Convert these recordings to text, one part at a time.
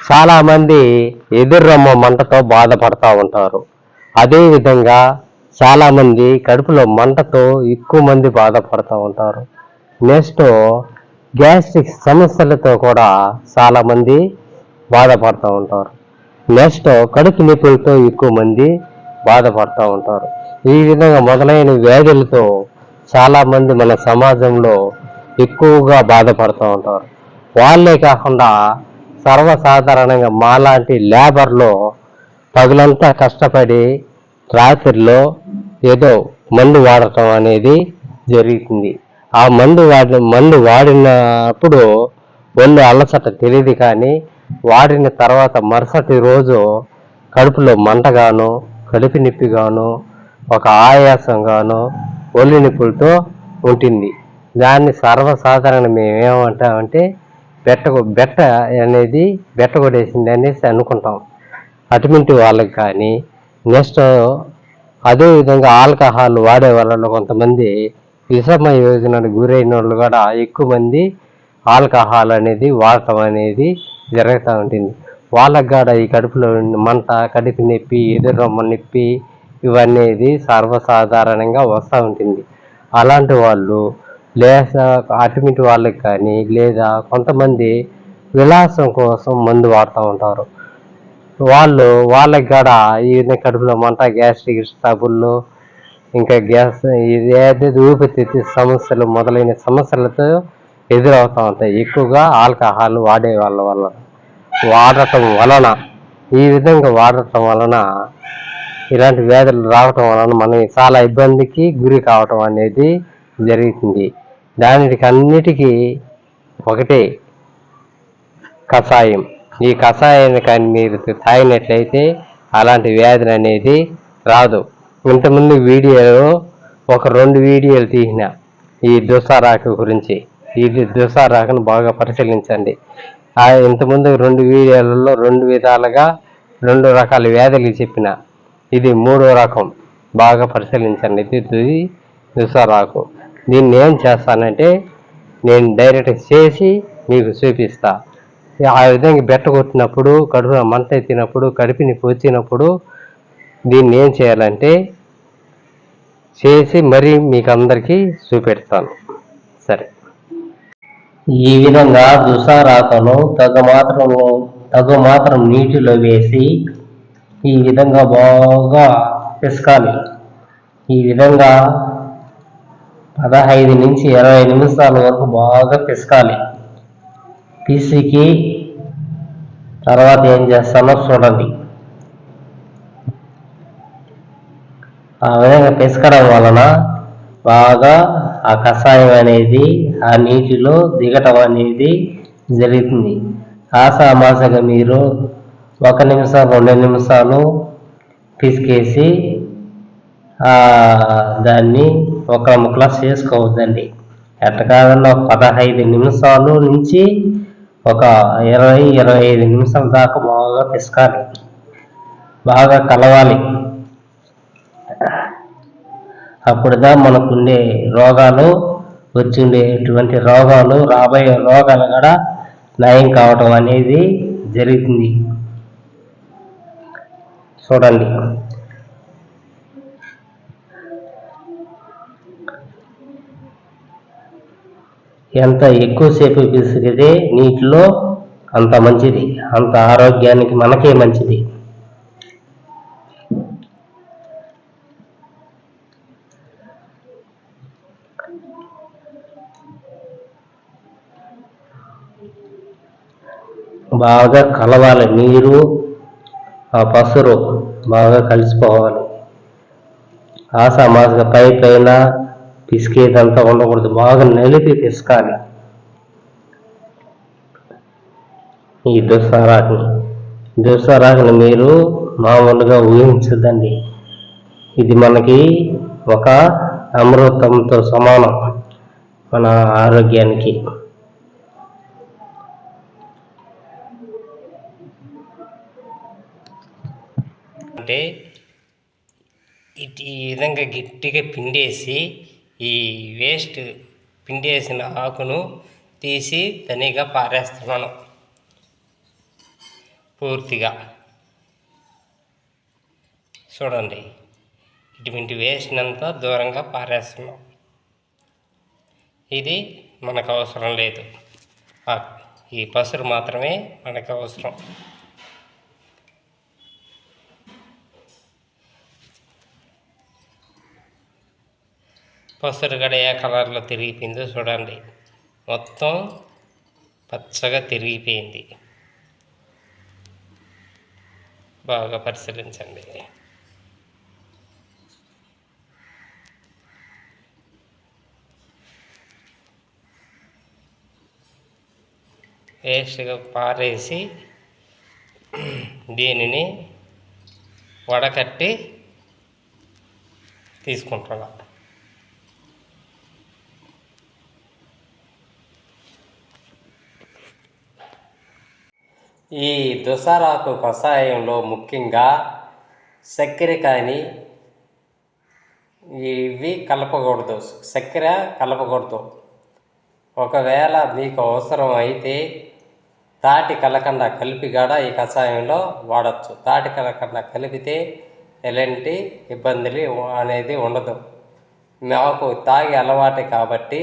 చాలామంది ఎదుర్రొమ్మ మంటతో బాధపడతా ఉంటారు. అదేవిధంగా చాలామంది కడుపులో మంటతో ఎక్కువ మంది బాధపడుతూ ఉంటారు. నెక్స్ట్ గ్యాస్ట్రిక్ సమస్యలతో కూడా చాలామంది బాధపడుతూ ఉంటారు. నెక్స్ట్ కడుపు నొప్పులతో ఎక్కువ మంది బాధపడుతూ ఉంటారు. ఈ విధంగా మొదలైన వ్యాధులతో చాలామంది మన సమాజంలో ఎక్కువగా బాధపడుతూ ఉంటారు. వాళ్ళే కాకుండా సర్వసాధారణంగా మాలాంటి లేబర్లో పగులంతా కష్టపడి రాత్రిలో ఏదో మందు వాడటం అనేది జరుగుతుంది. ఆ మందు వాడినప్పుడు ఒళ్ళు అలసట తెలియదు, కానీ వాడిన తర్వాత మరుసటి రోజు కడుపులో మంటగాను, కడుపు నొప్పిగాను, ఒక ఆయాసంగాను, ఒళ్ళు నొప్పులతో ఉంటుంది. దాన్ని సర్వసాధారణ మేము ఏమంటామంటే బెట్ట అనేది బెట్టగొడేసింది అనేసి అనుకుంటాం అటువంటి వాళ్ళకి. కానీ నెక్స్ట్ అదేవిధంగా ఆల్కహాల్ వాడే వాళ్ళలో కొంతమంది విషమ యోజనకు గురైన వాళ్ళు కూడా ఎక్కువ మంది ఆల్కహాల్ అనేది వాడటం అనేది జరుగుతూ ఉంటుంది. వాళ్ళకి కూడా ఈ కడుపులో మంట, కడుపు నొప్పి, ఎదురొమ్మ నొప్పి ఇవన్నీ సర్వసాధారణంగా వస్తూ ఉంటుంది. అలాంటి వాళ్ళు లేదా అటువంటి వాళ్ళకి కానీ, లేదా కొంతమంది విలాసం కోసం మందు వాడుతూ ఉంటారు. వాళ్ళకి కూడా ఈ కడుపులో మంట, గ్యాస్ట్రిక్ ట్రబుల్, ఇంకా గ్యాస్ ఏదైతే ఊపిరితిత్తు సమస్యలు మొదలైన సమస్యలతో ఎదురవుతూ ఉంటాయి ఎక్కువగా ఆల్కహాల్ వాడటం వలన. ఈ విధంగా వాడటం వలన ఇలాంటి వ్యాధులు రావటం వలన మనం చాలా ఇబ్బందికి గురి కావటం అనేది జరుగుతుంది. దానికి అన్నిటికీ ఒకటే కషాయం. ఈ కషాయాన్ని కానీ మీరు తాగినట్లయితే అలాంటి వ్యాధులు అనేది రాదు. ఇంతకుముందు వీడియోలో ఒక 2 వీడియోలు తీసిన ఈ దుస్సారాకు గురించి. ఈ దుస్సారాకును బాగా పరిశీలించండి. ఇంతకుముందు 2 వీడియోలలో 2 విధాలుగా 2 రకాల వ్యాధులు చెప్పిన. ఇది 3వ రకం, బాగా పరిశీలించండి. ఇది దుస్సారాకు. దీన్ని ఏం చేస్తానంటే నేను డైరెక్ట్ చేసి మీకు చూపిస్తా. ఆ విధంగా బెట్ట కొట్టినప్పుడు, కడుపు మంట ఎత్తినప్పుడు, కడుపు నొప్పి వచ్చినప్పుడు దీన్ని ఏం చేయాలంటే చేసి మరీ మీకు అందరికీ చూపెడతాను. సరే, ఈ విధంగా దుస్సారాకును తగు మాత్రం నీటిలో వేసి ఈ విధంగా బాగా పిసకాలి. ఈ విధంగా 15 నుంచి 20 నిమిషాల వరకు బాగా పిసకాలి. పిసికి తర్వాత ఏం చేస్తానో చూడండి. ఆ విధంగా పిసకడం వలన బాగా ఆ కషాయం అనేది ఆ నీటిలో దిగటం అనేది జరుగుతుంది. ఆసామాసగా మీరు 1 నిమిషం 2 నిమిషాలు పిసికేసి దాన్ని ఒక ముక్కలా చేసుకోవద్దండి. ఎట్ట కాదన్నా 15 నిమిషాలు నుంచి ఒక 20-25 నిమిషాల దాకా బాగా పిసకాలి, బాగా కలవాలి. అప్పుడుదా మనకుండే రోగాలు, వచ్చిండేటువంటి రోగాలు, రాబోయే రోగాలు కూడా నయం కావటం అనేది జరుగుతుంది. చూడండి. ఎంత ఎక్కువసేపు పిసికితే నీటిలో అంత మంచిది, అంత ఆరోగ్యానికి మనకే మంచిది. బాగా కలవాలి, నీరు ఆ పసురు బాగా కలిసిపోవాలి. ఆసామాసగా పైన పిసికేదంతా ఉండకూడదు, బాగా నలిపి పిసకాలి ఈ దుస్సారాకుని మీరు మామూలుగా ఊహించదండి. ఇది మనకి ఒక అమృతంతో సమానం మన ఆరోగ్యానికి. అంటే ఈ విధంగా గట్టిగా పిండేసి ఈ వేస్ట్ పిండేసిన ఆకును తీసి తనిగా పారేస్తున్నాను. పూర్తిగా చూడండి, ఇటువంటి వేస్ట్నంతా దూరంగా పారేస్తున్నాం. ఇది మనకు అవసరం లేదు. ఈ పసురు మాత్రమే మనకు అవసరం. పసురు గడ ఏ కలర్లో తిరిగిపోయిందో చూడండి, మొత్తం పచ్చగా తిరిగిపోయింది. బాగా పరిశీలించండి. వేస్ట్గా పారేసి దీనిని వడకట్టి తీసుకుంటున్నాం. ఈ దుసారాకు కషాయంలో ముఖ్యంగా చక్కెర కానీ ఇవి కలపకూడదు, చక్కెర కలపకూడదు. ఒకవేళ మీకు అవసరం అయితే తాటి కలకండ కలిపి కూడా ఈ కషాయంలో వాడచ్చు. తాటి కలకండ కలిపితే ఎలాంటి ఇబ్బందులు అనేది ఉండదు. మాకు తాగి అలవాటే కాబట్టి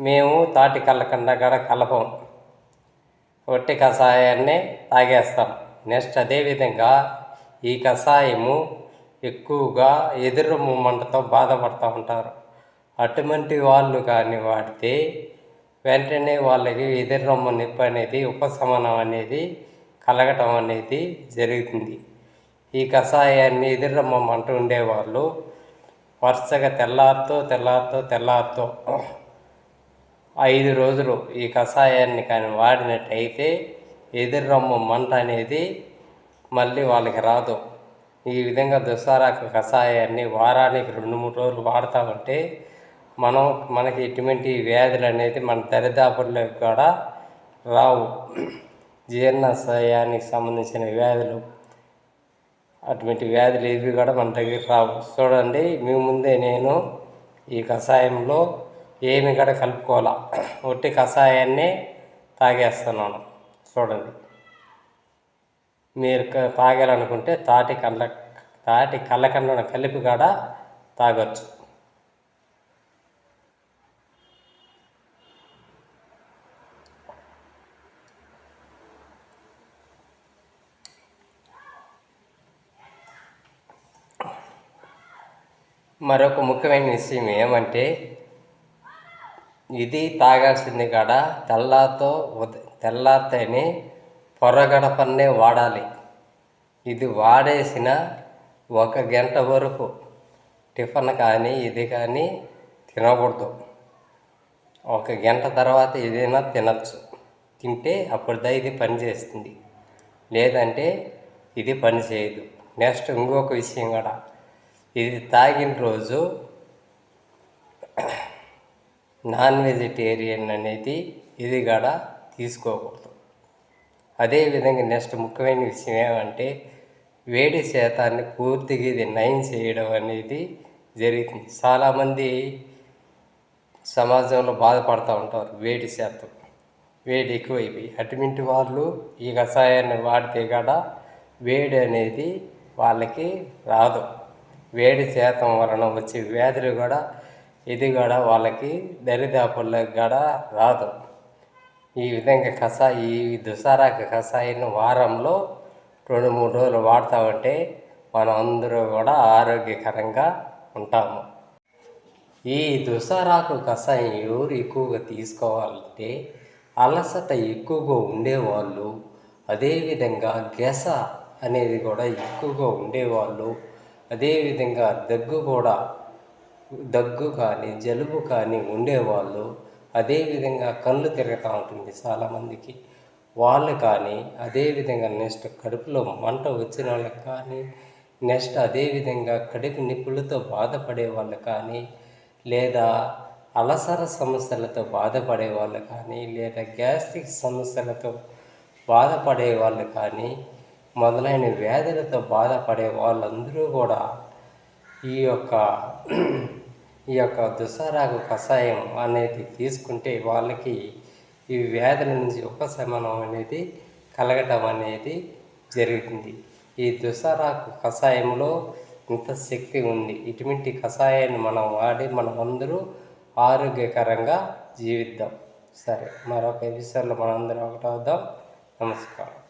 మేము తాటి కలకండ కూడా కలపం, ఒట్టి కషాయాన్ని తాగేస్తాం. నెక్స్ట్ అదేవిధంగా ఈ కషాయము ఎక్కువగా ఎదురొమ్ము మంటతో బాధపడుతూ ఉంటారు. అటువంటి వాళ్ళు కానీ వాడితే వెంటనే వాళ్ళకి ఎదురొమ్ము నొప్పి అనేది ఉపశమనం అనేది కలగటం అనేది జరుగుతుంది. ఈ కషాయాన్ని ఎదురొమ్ము మంట ఉండేవాళ్ళు వరుసగా తెల్లారుతో 5 రోజులు ఈ కషాయాన్ని కానీ వాడినట్టయితే ఎదురొమ్ము మంట అనేది మళ్ళీ వాళ్ళకి రాదు. ఈ విధంగా దుసారాకు కషాయాన్ని వారానికి 2-3 రోజులు వాడుతూ ఉంటే మనకి ఎటువంటి వ్యాధులు అనేది మన దరిదాపుల్లోకి కూడా రావు. జీర్ణాశయానికి సంబంధించిన వ్యాధులు, అటువంటి వ్యాధులు ఇవి కూడా మన దగ్గర రావు. చూడండి, మీ ముందే నేను ఈ కషాయంలో ఏమి కూడా కలుపుకోవాలా, ఒట్టి కషాయాన్ని తాగేస్తున్నాను. చూడండి, మీరు తాగాలనుకుంటే తాటి కళ్ళకండను కలిపి కూడా తాగొచ్చు. మరొక ముఖ్యమైన విషయం ఏమంటే, ఇది తాగాల్సింది కాడ తెల్లారితేనే పొరగడపన్నే వాడాలి. ఇది వాడేసిన 1 గంట వరకు టిఫిన్ కానీ ఇది కానీ తినకూడదు. 1 గంట తర్వాత ఏదైనా తినచ్చు. తింటే అప్పుడు ఇది పనిచేస్తుంది, లేదంటే ఇది పని చేయదు. నెక్స్ట్ ఇంకొక విషయం కూడా, ఇది తాగిన రోజు నాన్ వెజిటేరియన్ అనేది ఇది కూడా తీసుకోకూడదు. అదేవిధంగా నెక్స్ట్ ముఖ్యమైన విషయం ఏమంటే, వేడి శాతాన్ని పూర్తిగా ఇది నయం చేయడం అనేది జరుగుతుంది. చాలామంది సమాజంలో బాధపడుతూ ఉంటారు, వేడి ఎక్కువైపోయి. అటువంటి వాళ్ళు ఈ కషాయాన్ని వాడితే కూడా వేడి అనేది వాళ్ళకి రాదు. వేడి శాతం వలన వచ్చే వ్యాధులు కూడా ఇది కూడా వాళ్ళకి దరిదాపుల్లోకి కూడా రాదు. ఈ విధంగా ఈ దుసారాకు కషాయాన్ని వారంలో 2-3 రోజులు వాడుతూ మనం అందరూ కూడా ఆరోగ్యకరంగా ఉంటాము. ఈ దుసారాకు కషాయం ఎవరు ఎక్కువగా తీసుకోవాలంటే, అలసట ఎక్కువగా ఉండేవాళ్ళు, అదేవిధంగా గెస అనేది కూడా ఎక్కువగా ఉండేవాళ్ళు, అదేవిధంగా దగ్గు కానీ జలుబు కానీ ఉండేవాళ్ళు, అదేవిధంగా కళ్ళు తిరుగుతూ ఉంటుంది చాలామందికి, వాళ్ళు కానీ, అదేవిధంగా నెక్స్ట్ కడుపులో మంట వచ్చిన వాళ్ళకి కానీ, నెక్స్ట్ అదేవిధంగా కడుపు నొప్పులతో బాధపడే వాళ్ళు కానీ, లేదా అలసర సమస్యలతో బాధపడే వాళ్ళు కానీ, లేదా గ్యాస్ట్రిక్ సమస్యలతో బాధపడే వాళ్ళు కానీ, మొదలైన వ్యాధులతో బాధపడే వాళ్ళందరూ కూడా ఈ యొక్క దుసారాకు కషాయం అనేది తీసుకుంటే వాళ్ళకి ఈ వ్యాధుల నుంచి ఉపశమనం అనేది కలగటం అనేది జరుగుతుంది. ఈ దుసరాకు కషాయంలో ఇంత శక్తి ఉంది. ఇటువంటి కషాయాన్ని మనం వాడి మనమందరూ ఆరోగ్యకరంగా జీవిద్దాం. సరే, మరొక ఎపిసోడ్లో మనందరం ఒకటవుదాం. నమస్కారం.